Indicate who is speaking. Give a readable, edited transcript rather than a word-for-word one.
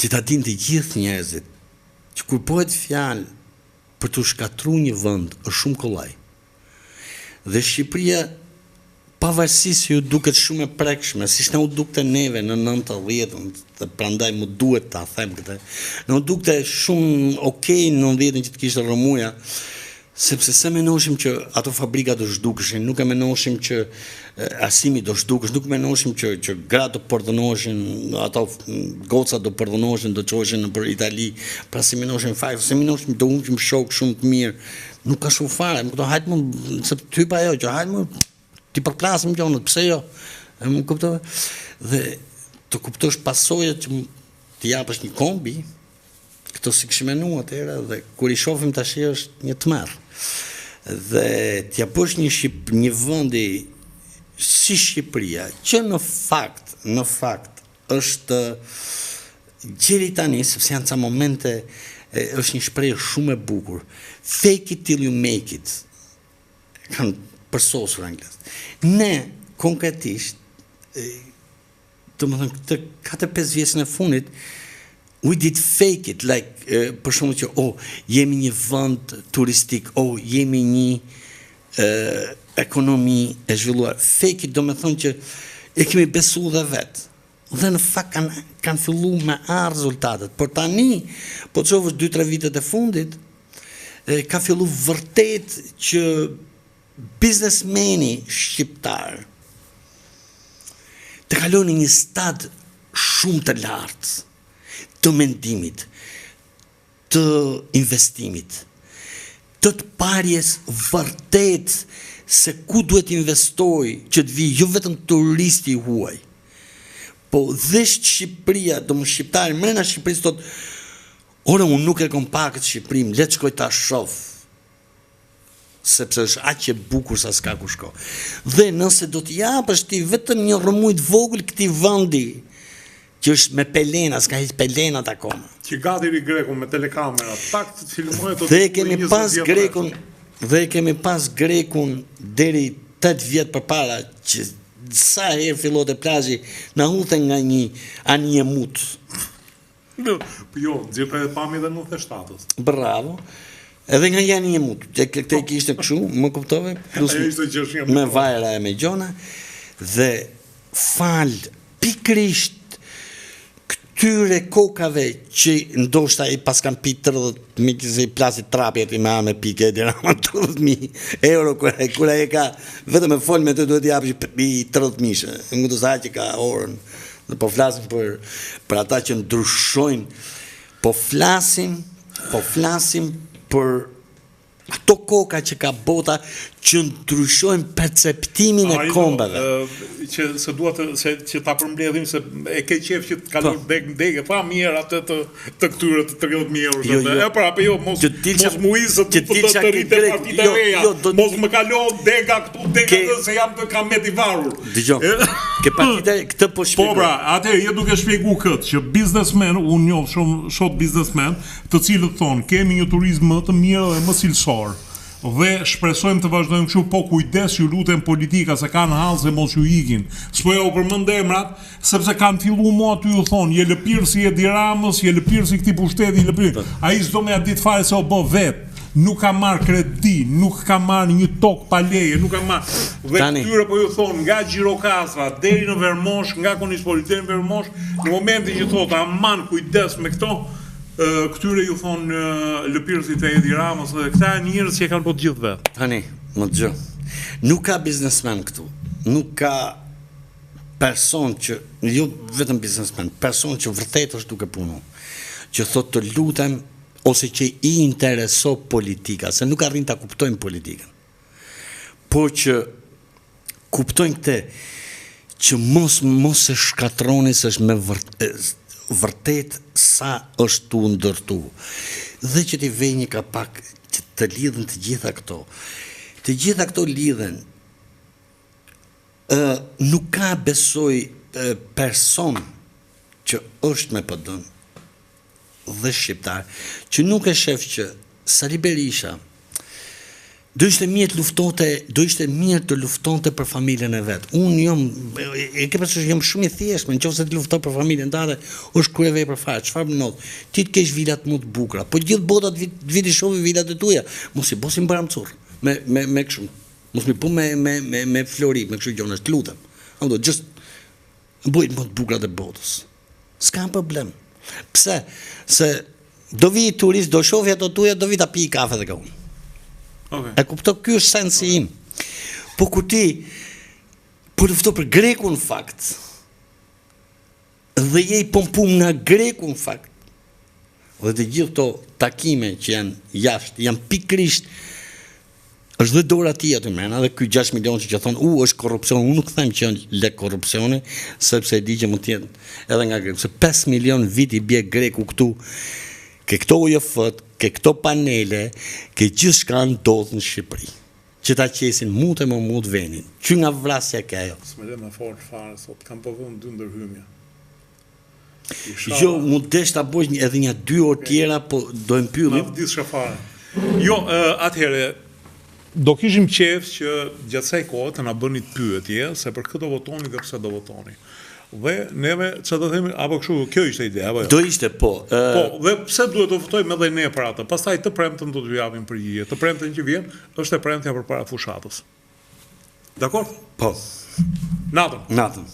Speaker 1: që ta dinë të gjithë njerëzit, që kur bëhet fjalë për të shkatruar një vend është shumë kollaj. Dhe Shqipëria, pavarësisht se ju duket shumë e prekshme, siç na u dukte neve në 90-ën, dhe prandaj më duhet ta them këtë. Na u dukte shumë okay në 90-ën që të kishte rrëmuja, sepse se menoshim që ato fabrika do zhdukeshin, nuk e menoshim që arsimi do zhdukesh, nuk menoshim që gratë do përdhunoheshin, ato goca do përdhunoheshin, do çoheshin nëpër Itali, pra si menoshim fakt, se menoshim do humbim shok shumë të mirë. Nuk ka shumë fare, më kupton, hajt më se ty pa ajo, që hajt më ti përplasim gjonët, pse jo? E më kuptove? Dhe të kuptosh pasojat që të japësh një kombi, këto si kishim menuar atëherë, dhe kur i shohim tash është një tmerr. Dhe t'ja bësh një vendi si Shqipëria, që në fakt është gjeri tani, sepse janë ca momente, është një shprehje shumë e bukur. Fake it till you make it. Kanë përsosur anglisht. Ne konkretisht, domethënë këtë 4-5 vjeçën e fundit, we did fake it, like, për shumë që, jemi një vend turistik, jemi një ekonomi e zhvilluar. Fake it do me thonë që e kemi besu dhe vetë. Dhe në fakt kanë fillu me rezultatet. Por tani, po të qovësh 2-3 vitet e fundit, ka fillu vërtet që biznesmeni shqiptar të kaloni një stad shumë të lartë, të mendimit, të investimit, të parjes vërtet se ku duhet investoj që të vi jo vetëm turisti huaj, po dhe Shqipëria, do më shqiptari, mrena Shqipërisë të ore unë nuk e kom pakët Shqipërim, le të shkoj ta shoh, sepse është aq e bukur sa s'ka ku shko. Dhe nëse do të japësh ti vetëm një rrëmujt vogël këtij vendi, që është me pelena, s'ka hiç pelenat akoma.
Speaker 2: Që gati ri Grekun me telekamera, tak të filmojë të...
Speaker 1: Dhe kemi pas Grekun deri 8 vjet përpara, që sa herë fillot e plazhi, na huthen nga një anije mut.
Speaker 2: Jo, gjithë e pami dhe 97-ës.
Speaker 1: Bravo. Edhe nga janë një mut, këte kishte këshu, më kuptove, plus me vajra e me gjona, dhe falë pikrisht këtyre kokave që ndoshta i pas kanë pi 30.000, se i plasit trapjet i me pike, dira ma 30.000 euro, kura e ka, vetëm e folë me të duhet i apë i 30.000, në këtë saj që ka orën, dhe po flasim për ata që ndryshojnë, po flasim për ato koka që ka bota që ndryshojnë perceptimin e kombeve.
Speaker 2: Që se duhet që ta përmbledhim se e ke qef që të kalon degë, pa mirë atë të këtyre të 30.000 euro. E pra, jo, mos mu isë të rritë e partita reja, mos më kalon dega këtu, dega dhe se jam të kamet i varur.
Speaker 1: Dijon, ke partita këtë po shpjegu.
Speaker 2: Po pra, atëherë, je duke shpjegu këtë, që biznesmen, unë njoh shumë biznesmen, të cilët thonë, kemi një turizm më të mirë dhe më cilësor. Dhe shpresojmë të vazhdojmë kështu, po kujdes ju lutem politika se kanë hallë se mos ju ikin. S'po ja u përmend emrat, sepse kanë filluar mua aty ju thonë, je lëpirë si Edi Ramës, je lëpirë si këtij pushteti, lëpirë. Ai s'do më ja ditë fare se o bë vet. Nuk ka marr kredi, nuk ka marr një tokë pa leje, nuk ka marr. Dhe këtyre po ju thonë nga Gjirokastra deri në Vermosh, nga Konispoli deri në Vermosh, në momentin që thotë aman kujdes me këto, këtyre ju thonë lëpirësit e Edi Ramës dhe këta njerëz që e kanë po të gjithë vetë.
Speaker 1: Tani, më të gjë. Nuk ka biznesmen këtu. Nuk ka person që, jo vetëm biznesmen, person që vërtet është duke punu. Që thotë të lutem, ose që i intereso politika, se nuk arrin ta kuptojnë politikën. Por që kuptojnë këte, që mos e shkatroni se është me vërtet sa është tu ndërtu. Dhe që t'i vej një kapak që të lidhen të gjitha këto. Të gjitha këto lidhen. Nuk ka besoj person që është me PD-n dhe shqiptar, që nuk e shef që Sali Berisha Do ishte mirë të luftonte për familjen e vet. E ke parasysh jam shumë i thjeshtë, nëse të luftoj për familjen tënde, është kur e vepër fare. Çfarë më ndodh? Ti të kesh vilat më të bukura, po gjithë bota të viti shohë vilat e tuaja. Mos i bosim baramcur. Me kështu. Mos mi po me flori, me kështu gjona, të lutem. Ando just bëjt më të bukura të botës. S'ka problem. Pse? Se do vi turist, do shohë ato tuaja, do vi ta pi kafe dhe unë.
Speaker 2: Okay.
Speaker 1: E kupto, ky është sensi im. Po kur ti po lufto për Greku në fakt, dhe je i pompum nga Greku në fakt, dhe të gjithë to takime që janë jashtë, janë pikrisht, është dhe dora ti aty mrena, dhe ky 6 milion që thonë, është korrupsion, unë nuk them që janë lek korrupsioni, sepse e di që mund t'jenë edhe nga Greku, se 5 milion vit i bje Greku këtu, ke këto UJF-t, ke këto panele, ke gjithë shka ndodhë në Shqipëri, që ta qesin mut e më mut venin, që nga vrasja ke ajo.
Speaker 2: S'me dhe më fort fare, sot kam përvën 2 ndërhymja.
Speaker 1: Jo, mund desh ta bësh edhe një 2 orë tjera, po do e mpyllim.
Speaker 2: Ma vdis shafare. Jo, atëhere, do kishim qef që gjatë saj kohë të na bënit pyetje, se për këtë do votoni dhe pse do votoni. Dhe neve, që do themi, apo kështu, kjo ishte ide, apo jo?
Speaker 1: Do ishte, po.
Speaker 2: Po, dhe pse duhet të votojmë edhe ne për atë? Pastaj të premtën do të japim përgjigje. Të premtën që vjen, është e premtja përpara fushatës. Dakor?
Speaker 1: Po.
Speaker 2: Natën.
Speaker 1: Natën.